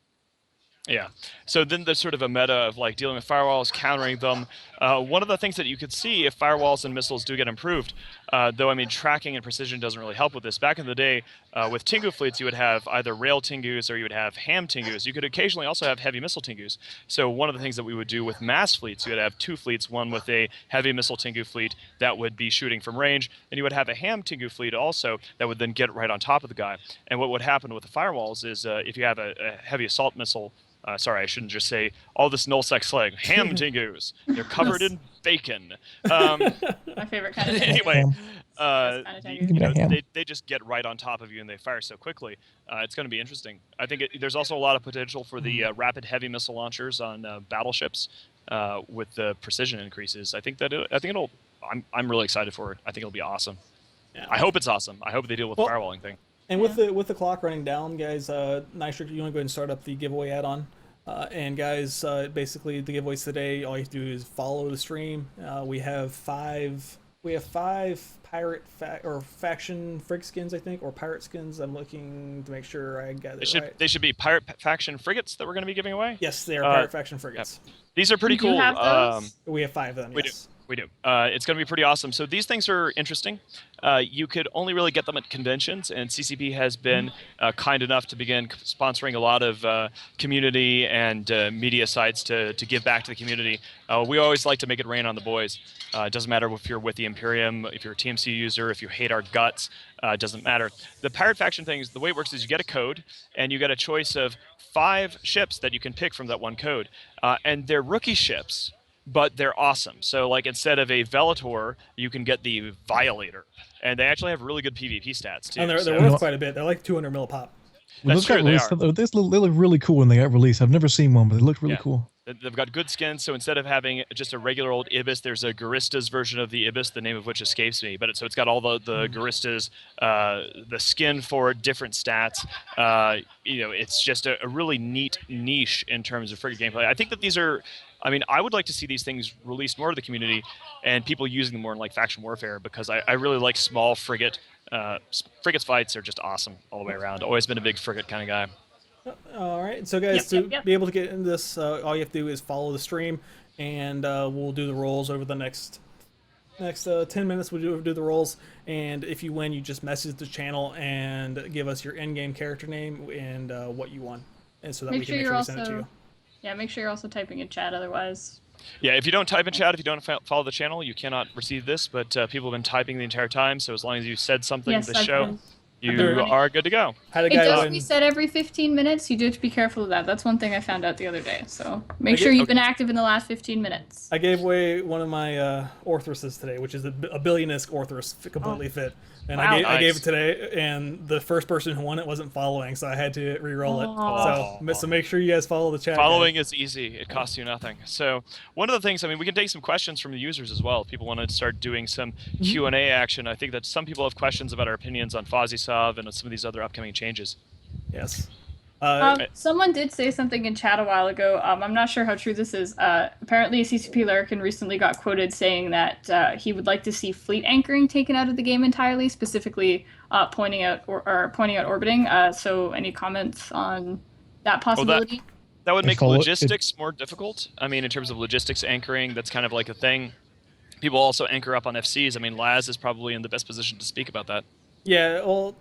Yeah. So then there's sort of a meta of like dealing with firewalls, countering them. One of the things that you could see if firewalls and missiles do get improved, though I mean tracking and precision doesn't really help with this. Back in the day, with Tengu fleets, you would have either rail Tengus or you would have ham Tengus. You could occasionally also have heavy missile Tengus. So one of the things that we would do with mass fleets, you would have two fleets, one with a heavy missile Tengu fleet that would be shooting from range, and you would have a ham Tengu fleet also that would then get right on top of the guy. And what would happen with the firewalls is if you have a heavy assault missile, sorry, I shouldn't just say all this null-sex slang. Ham Tengus. They're covered in bacon. My favorite kind of Anyway, Tengu. they just get right on top of you and they fire so quickly. It's going to be interesting. I think there's also a lot of potential for the rapid heavy missile launchers on battleships with the precision increases. I think it'll. I'm really excited for it. I think it'll be awesome. Yeah. I hope it's awesome. I hope they deal with the firewalling thing. And with the clock running down, guys, Nystrik, you want to go ahead and start up the giveaway add-on? And guys, basically the giveaways today, all you have to do is follow the stream. We have five pirate faction frig skins, I think, or pirate skins. I'm looking to make sure I got it right. They should be pirate faction frigates that we're going to be giving away. Yes, they are pirate faction frigates. Yep. These are pretty cool. Have those? We have 5 of them. We yes. We do. It's going to be pretty awesome. So these things are interesting. You could only really get them at conventions, and CCP has been kind enough to begin sponsoring a lot of community and media sites to give back to the community. We always like to make it rain on the boys. It doesn't matter if you're with the Imperium, if you're a TMC user, if you hate our guts. It doesn't matter. The Pirate Faction thing, the way it works is you get a code, and you get a choice of 5 ships that you can pick from that one code. And they're rookie ships, but they're awesome. So, like, instead of a Velator, you can get the Violator. And they actually have really good PvP stats, too. And they're worth quite a bit. They're like 200 mil pop. That's true, they are. They look really cool when they got released. I've never seen one, but they look really cool. They've got good skins, so instead of having just a regular old Ibis, there's a Garista's version of the Ibis, the name of which escapes me. But so it's got all the Garistas, the skin for it, different stats. It's just a really neat niche in terms of frigate gameplay. I think that these are... I mean, I would like to see these things released more to the community and people using them more in like faction warfare, because I really like small frigate. Frigates fights are just awesome all the way around. Always been a big frigate kind of guy. All right, so guys, to be able to get into this, all you have to do is follow the stream, and we'll do the rolls over the next 10 minutes. We'll do the rolls, and if you win, you just message the channel and give us your in-game character name and what you won, and so that we can make sure we send it to you. Yeah, make sure you're also typing in chat, otherwise. Yeah, if you don't type in chat, if you don't follow the channel, you cannot receive this, but people have been typing the entire time, so as long as you said something in the show, you are good to go. It does reset every 15 minutes. You do have to be careful of that. That's one thing I found out the other day, so make sure you've been active in the last 15 minutes. I gave away one of my Orthruses today, which is a Billion-esque Orthrus, completely fit. And wow. I gave it today, and the first person who won it wasn't following, so I had to re-roll it. So make sure you guys follow the chat. Following is easy. It costs you nothing. So one of the things, I mean, we can take some questions from the users as well. If people want to start doing some Q&A action. I think that some people have questions about our opinions on Fozzie Sov and some of these other upcoming changes. Yes. Someone did say something in chat a while ago. I'm not sure how true this is. Apparently, CCP Larrikin recently got quoted saying that he would like to see fleet anchoring taken out of the game entirely, specifically pointing out orbiting. So, any comments on that possibility? That would make logistics more difficult. I mean, in terms of logistics anchoring, that's kind of like a thing. People also anchor up on FCs. I mean, Laz is probably in the best position to speak about that. Yeah, well,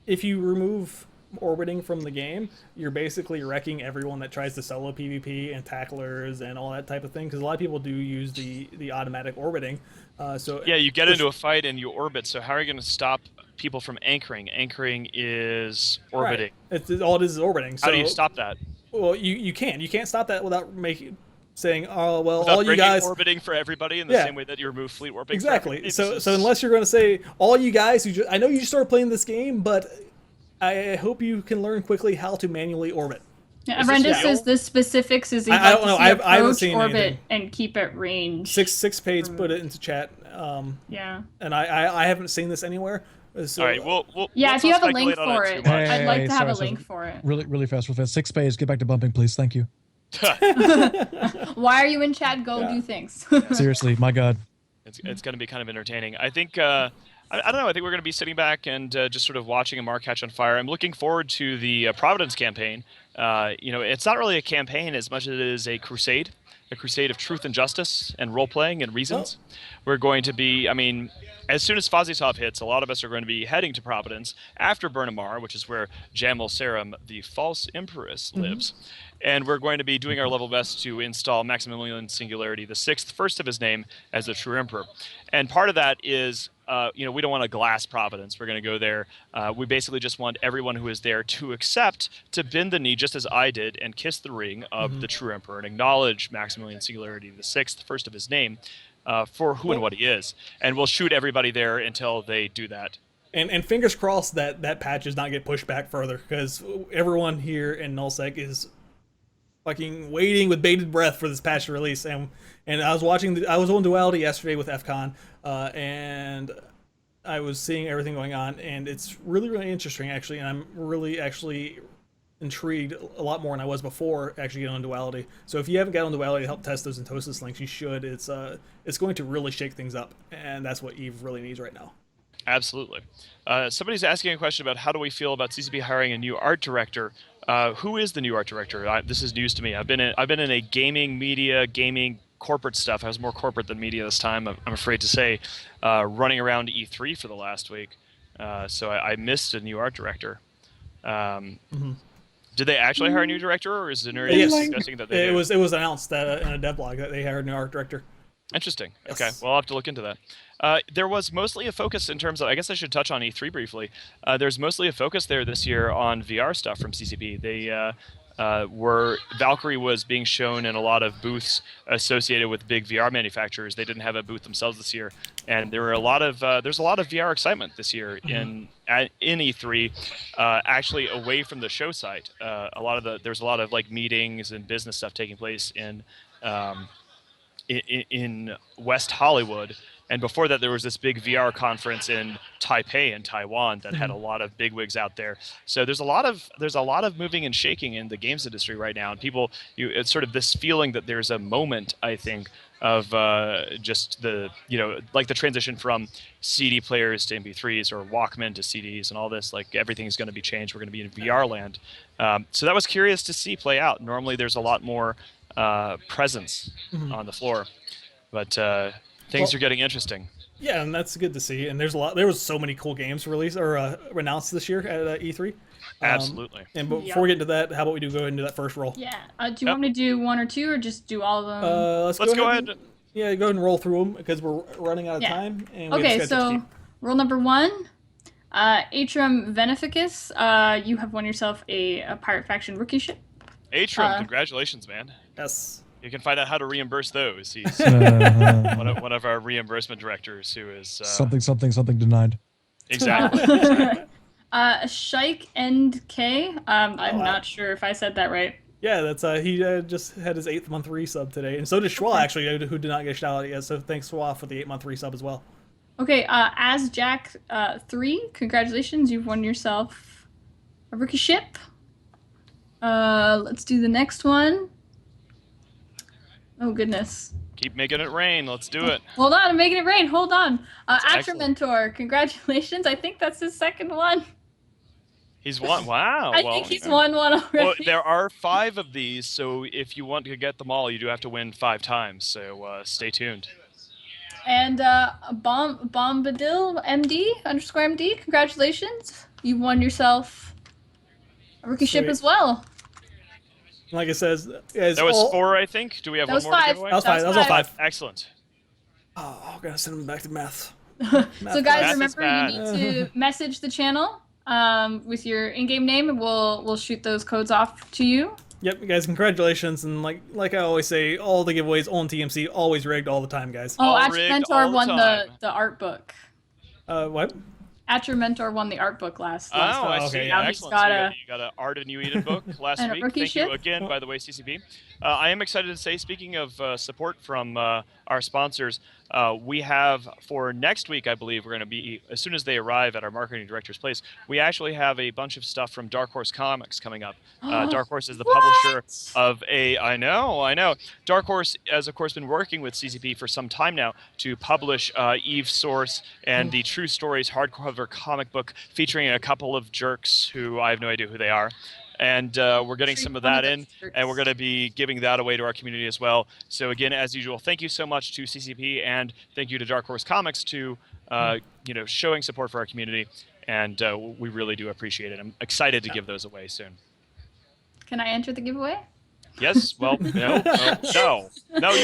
if you remove orbiting from the game, you're basically wrecking everyone that tries to solo PvP and tacklers and all that type of thing, because a lot of people do use the automatic orbiting. You get into a fight and you orbit, so how are you going to stop people from anchoring? Anchoring is orbiting. Right. All it is orbiting. So, how do you stop that? Well, you can't stop that without saying, oh, well, without all you guys orbiting for everybody in the same way that you remove fleet warping. Exactly. So unless you're going to say, all you guys who I know you just started playing this game, but I hope you can learn quickly how to manually orbit. Yeah, Brenda says the specifics is I don't know. I haven't seen orbit anything. And keep at range. Six page put it into chat. And I haven't seen this anywhere. So, all right. Well, if you have a link for it, I'd like to have a link for it. Really fast. 6 page. Get back to bumping, please. Thank you. Why are you in chat? Go do things. Seriously, my God. It's going to be kind of entertaining. I think. I don't know. I think we're going to be sitting back and just sort of watching Amarr catch on fire. I'm looking forward to the Providence campaign. It's not really a campaign as much as it is a crusade of truth and justice and role-playing and reasons. We're going to be, as soon as Fozzie Sov hits, a lot of us are going to be heading to Providence after Burn Amarr, which is where Jamil Sarum, the false empress, lives. And we're going to be doing our level best to install Maximilian Singularity, the sixth, first of his name, as the true emperor. And part of that is, we don't want a glass Providence. We're going to go there. We basically just want everyone who is there to accept, to bend the knee, just as I did, and kiss the ring of the true emperor and acknowledge Maximilian Singularity, the sixth, first of his name, for who and what he is. And we'll shoot everybody there until they do that. And fingers crossed that patch does not get pushed back further, because everyone here in nullsec is fucking waiting with bated breath for this patch to release. And I was on Duality yesterday with FCon, and I was seeing everything going on, and it's really, really interesting, actually, and I'm really actually intrigued a lot more than I was before actually getting on Duality. So if you haven't got on Duality to help test those Entosis links, you should. It's going to really shake things up, and that's what Eve really needs right now. Absolutely. Somebody's asking a question about how do we feel about CCP hiring a new art director. Who is the new art director? This is news to me. I've been in a gaming media, gaming corporate stuff. I was more corporate than media this time, I'm afraid to say, running around E3 for the last week. So I missed a new art director. Did they actually hire a new director, or is it Yes. suggesting that they It was announced that in a devlog that they hired a new art director. Interesting. Yes. Okay, well, I'll have to look into that. There was mostly a focus in terms of, I guess I should touch on E3 briefly. There's mostly a focus there this year on VR stuff from CCP. They Valkyrie was being shown in a lot of booths associated with big VR manufacturers. They didn't have a booth themselves this year, and there were there's a lot of VR excitement this year in E3. Actually, away from the show site, there's a lot of like meetings and business stuff taking place in West Hollywood. And before that, there was this big VR conference in Taipei in Taiwan that had a lot of bigwigs out there. So there's a lot of moving and shaking in the games industry right now, and it's sort of this feeling that there's a moment, I think, of just the like the transition from CD players to MP3s or Walkman to CDs and all this. Like everything's going to be changed. We're going to be in VR land. So that was curious to see play out. Normally, there's a lot more presence on the floor, but things are getting interesting. Yeah, and that's good to see. And there was so many cool games released or announced this year at E3. Absolutely. And before we get into that, how about we go ahead and do that first roll? Yeah. Do you want me to do one or two, or just do all of them? Let's go ahead. Yeah, go ahead and roll through them because we're running out of time. And we Okay, have scheduled to so roll number 1. Atrum Veneficus, you have won yourself a Pirate Faction rookie ship. Atrum, congratulations, man. Yes. You can find out how to reimburse those. He's one of our reimbursement directors who is something denied. Exactly. Shike NK. I'm not sure if I said that right. Yeah, that's he just had his 8th month resub today, and so did Schwa actually, who did not get a shout out yet. So thanks Schwa for the 8-month resub as well. Okay, as Jack 3, congratulations, you've won yourself a rookie ship. Let's do the next one. Oh goodness. Keep making it rain. Let's do it. Hold on, I'm making it rain. Hold on. excellent. Atramentor, congratulations. I think that's his second one. He's won. Wow. I think he's won one already. Well, there are 5 of these, so if you want to get them all, you do have to win 5 times. So stay tuned. And Bombadil MD_MD, congratulations. You won yourself a rookie ship as well. Like it says, that was 4, I think. Do we have one more to give away? That was all 5. Excellent. Oh, I'm gonna send him back to math. So guys, Math remember you need to message the channel with your in-game name, and we'll shoot those codes off to you. Yep, guys, congratulations, and like I always say, all the giveaways on TMC always rigged all the time, guys. Oh, All rigged Atramentor all the won time. the art book. What? Atramentor won the art book last Oh, I time. see. okay, Now he's Excellent. got So you got an Art of New Eden book last and a week. rookie Thank ship. you again, by the way, CCP. I am excited to say, speaking of support from our sponsors, we have for next week, I believe, we're going to be, as soon as they arrive at our marketing director's place, we actually have a bunch of stuff from Dark Horse Comics coming up. Dark Horse is the publisher of I know. Dark Horse has, of course, been working with CCP for some time now to publish Eve Source and the True Stories hardcover comic book featuring a couple of jerks who I have no idea who they are. And we're getting some of that in, and we're going to be giving that away to our community as well. So again, as usual, thank you so much to CCP, and thank you to Dark Horse Comics to showing support for our community, and we really do appreciate it. I'm excited to give those away soon. Can I enter the giveaway? Yes. Well, no, you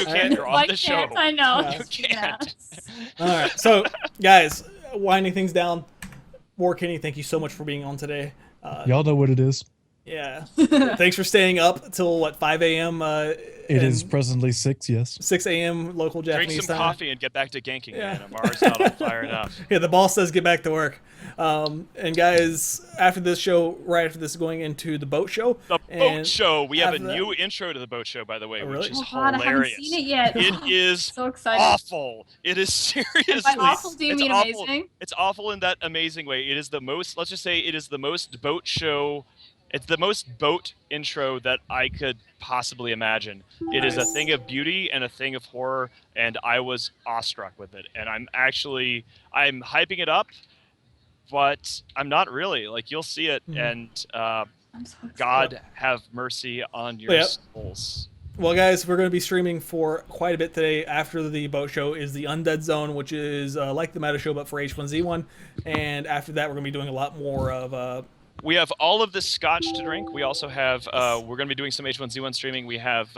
can't. You're on Why the can't show. I know. You can't. All right, so guys, winding things down. Warr Akini, thank you so much for being on today. Y'all know what it is. Yeah. Thanks for staying up till 5 a.m. It is presently 6, yes. 6 a.m. local Drink Japanese some time. coffee and get back to ganking, Yeah. man. Amarr's not on fire enough. Yeah, the boss says get back to work. And guys, after this show, right after this, going into the boat show. The boat show. We have a after that- new intro to the boat show, by the way, Oh, really? which is Oh God, I haven't hilarious. seen it yet. It is So excited. awful. It is seriously. By awful, do you it's mean awful. amazing? It's awful in that amazing way. It is the most. Let's just say it is the most boat show. It's the most boat intro that I could possibly imagine. It is a thing of beauty and a thing of horror, and I was awestruck with it. And I'm hyping it up, but I'm not really. Like, you'll see it, and I'm so excited. God have mercy on your Yep. souls. Well, guys, we're going to be streaming for quite a bit today. After the boat show is the Undead Zone, which is like the meta show, but for H1Z1. And after that, we're going to be doing a lot more of... We have all of this scotch to drink. We also have, we're going to be doing some H1Z1 streaming. We have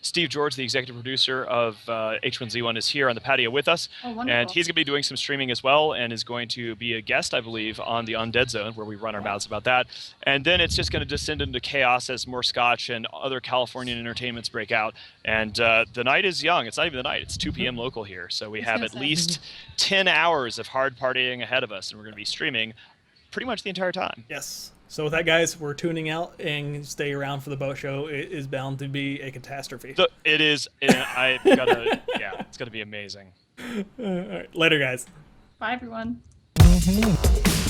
Steve George, the executive producer of H1Z1, is here on the patio with us. Oh, wonderful. And he's going to be doing some streaming as well and is going to be a guest, I believe, on the Undead Zone, where we run our mouths about that. And then it's just going to descend into chaos as more scotch and other Californian entertainments break out. And the night is young. It's not even the night. It's 2 p.m. local here. So we have at least 10 hours of hard partying ahead of us, and we're going to be streaming pretty much the entire time. Yes. So with that, guys, we're tuning out and stay around for the boat show. It is bound to be a catastrophe. It is. I gotta. Yeah, it's gonna be amazing. All right. Later, guys. Bye, everyone. Mhm.